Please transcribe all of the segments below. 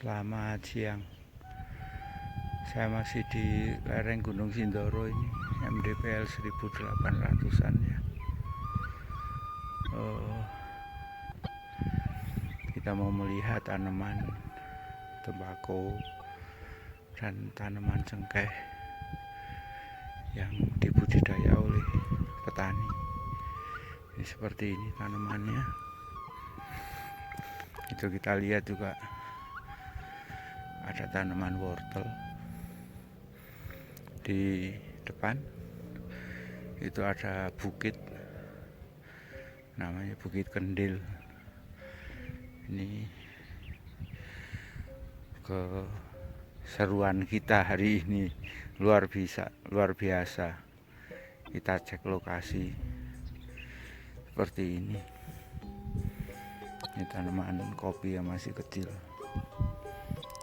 Selamat siang. Saya masih di lereng Gunung Sindoro ini, MDPL 1800-an ya. Kita mau melihat tanaman tembakau dan tanaman cengkeh yang dibudidaya oleh petani. Ini seperti ini tanamannya. Itu kita lihat juga ada tanaman wortel di depan. Itu ada bukit, namanya Bukit Kendil. Ini keseruan kita hari ini luar biasa. Kita cek lokasi seperti ini. Ini tanaman kopi yang masih kecil.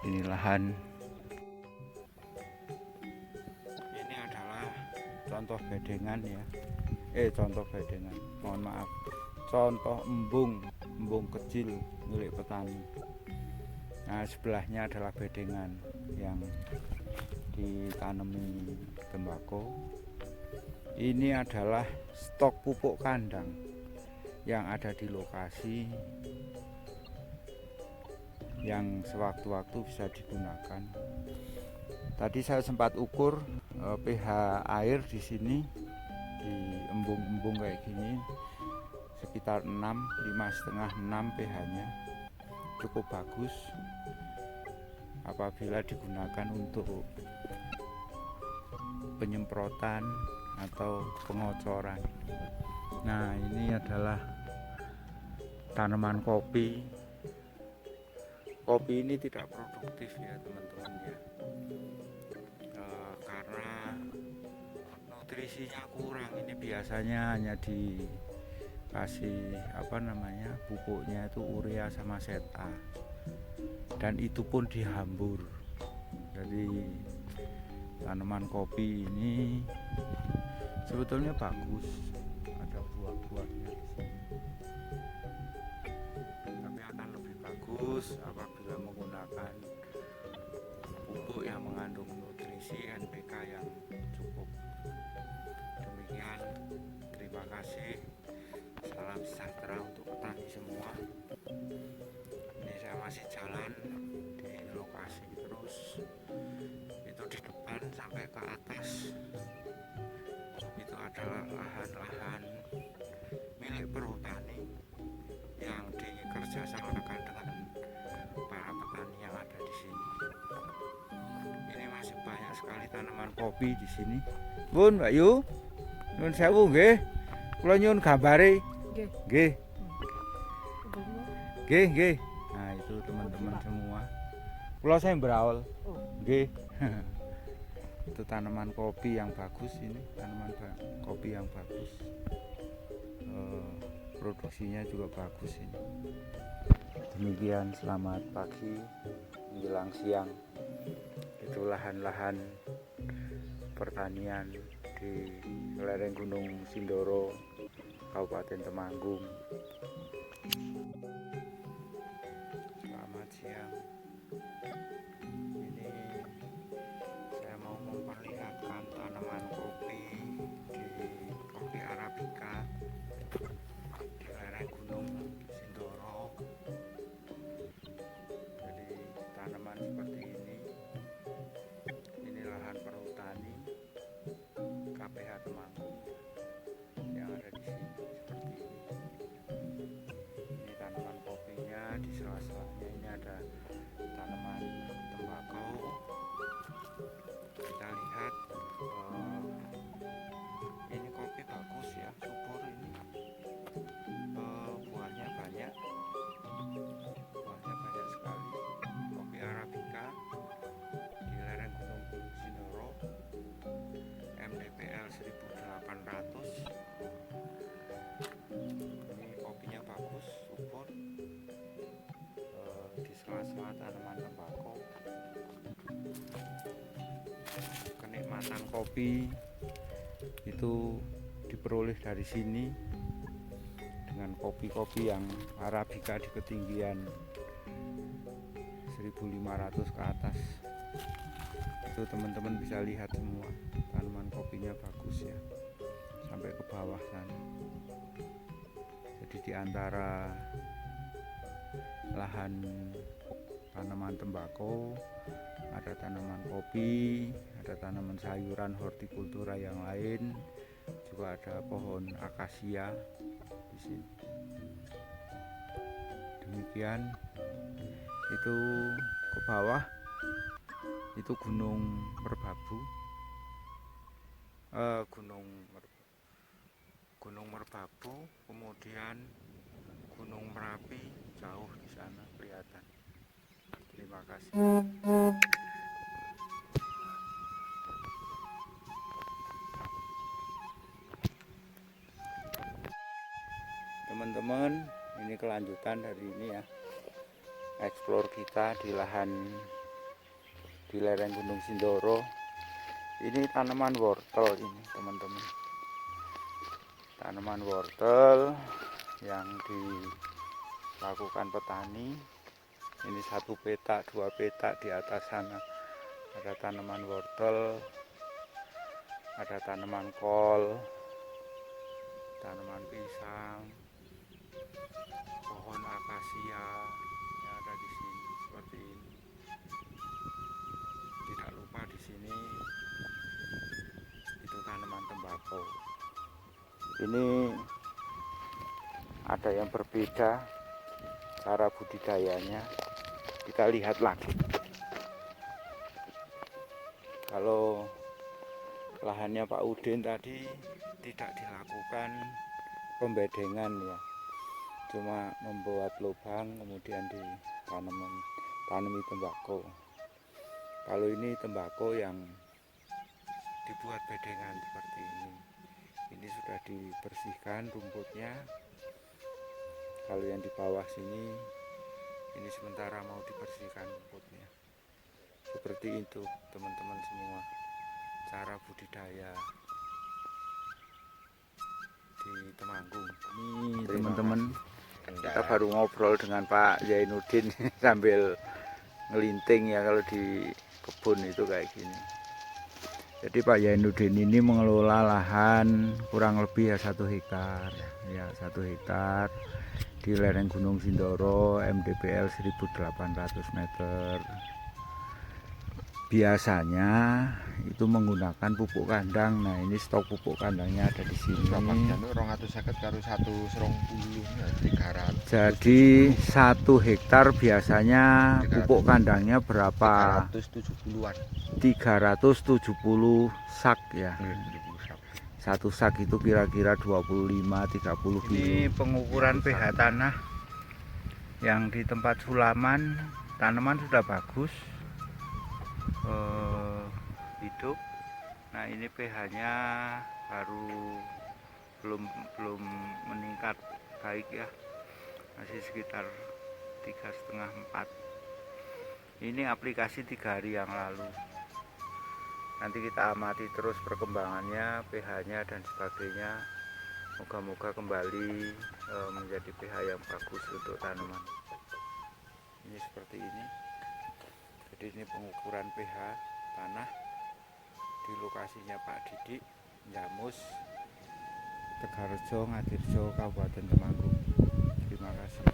Ini lahan. Ini adalah contoh bedengan ya. Contoh bedengan. Mohon maaf. Contoh embung kecil milik petani. Nah, sebelahnya adalah bedengan yang ditanami tembakau. Ini adalah stok pupuk kandang yang ada di lokasi yang sewaktu-waktu bisa digunakan. Tadi saya sempat ukur pH air di sini di embung-embung kayak gini sekitar 6, 5,5, 6 pH-nya cukup bagus apabila digunakan untuk penyemprotan atau pengocoran. Nah, ini adalah tanaman kopi. Kopi ini tidak produktif ya teman-teman ya, karena nutrisinya kurang. Ini biasanya hanya dikasih pupuknya itu urea sama seta, dan itu pun dihambur. Jadi tanaman kopi ini sebetulnya bagus, ada buah-buahnya di sini, tapi akan lebih bagus apabila menggunakan pupuk yang mengandung nutrisi NPK yang cukup. Demikian, terima kasih. Salam sejahtera untuk petani semua. Ini saya masih jalan di lokasi terus. Itu di depan sampai ke atas. Itu adalah lahan-lahan milik perhutani yang dikerjasamakan dengan para petani yang ada di sini. Ini masih banyak sekali tanaman kopi di sini. Bun, Mbak Yu, nyun sewu nggih. Kula nyun gambare. Nggih. Nggih. Nah, itu teman-teman semua. Kula saya berawal. Nggih. Itu tanaman kopi yang bagus ini, tanaman kopi yang bagus. Produksinya juga bagus ini. Demikian, selamat pagi menjelang siang. Itu lahan-lahan pertanian di lereng Gunung Sindoro, Kabupaten Temanggung. Selamat siang. Ini saya mau memperlihatkan tanaman kopi di kopi Arabica di lereng Gunung Sindoro. Jadi tanaman seperti ini lahan perhutani KPH Temanggung yang ada di sini seperti ini. Ini tanaman kopinya, di sela-selanya ini ada tanaman tembakau. Kita lihat ini kopi bagus ya, subur ini. Buahnya banyak sekali. Kopi Arabica di lereng Gunung Sindoro, MDPL 1800. Ini kopinya bagus, subur, di sela-sela tanaman tembakau. Kenikmatan kopi itu diperoleh dari sini dengan kopi-kopi yang Arabica di ketinggian 1.500 ke atas. Itu teman-teman bisa lihat semua tanaman kopinya bagus ya, sampai ke bawah sana. Jadi di antara lahan tanaman tembakau ada tanaman kopi, ada tanaman sayuran hortikultura yang lain, juga ada pohon akasia di sini. Demikian, itu ke bawah itu Gunung Merbabu, Gunung Merbabu, kemudian Gunung Merapi jauh di sana kelihatan. Terima kasih. Teman-teman, ini kelanjutan dari ini ya, explore kita di lahan di lereng Gunung Sindoro. Ini tanaman wortel ini teman-teman, tanaman wortel yang dilakukan petani. Ini 1 petak, 2 petak, di atas sana ada tanaman wortel, ada tanaman kol, tanaman pisang, pohon akasia yang ada di sini seperti ini. Tidak lupa di sini itu tanaman tembakau. Ini ada yang berbeda cara budidayanya. Kita lihat lagi. Kalau lahannya Pak Udin tadi tidak dilakukan pembedengan ya, cuma membuat lubang kemudian ditanami tembakau. Kalau ini tembakau yang dibuat bedengan seperti ini. Ini sudah dibersihkan rumputnya. Kalau yang di bawah sini, ini sementara mau dibersihkan rumputnya. Seperti itu teman-teman semua, cara budidaya di Temanggung. Ini teman-teman, kita baru ngobrol dengan Pak Zainuddin sambil ngelinting ya kalau di kebun itu kayak gini. Jadi Pak Zainuddin ini mengelola lahan kurang lebih ya 1 hektar ya, 1 hektar di lereng Gunung Sindoro, MDPL 1800 meter. Biasanya itu menggunakan pupuk kandang. Nah, ini stok pupuk kandangnya ada di sini. Jadi 1 hektar biasanya pupuk kandangnya berapa? 370 sak ya. 1 sak itu kira-kira 25-30 kilo. Ini pengukuran pH tanah yang di tempat Sulaman. Tanaman sudah bagus, hidup. Nah, ini pH-nya baru belum meningkat baik ya, masih sekitar 3,5-4. Ini aplikasi 3 hari yang lalu. Nanti kita amati terus perkembangannya, pH-nya dan sebagainya. Moga-moga kembali menjadi pH yang bagus untuk tanaman. Ini seperti ini. Jadi ini pengukuran pH tanah di lokasinya Pak Didik, Njamus, Tegarrejo, Ngadirjo, Kabupaten Temanggung. Terima kasih.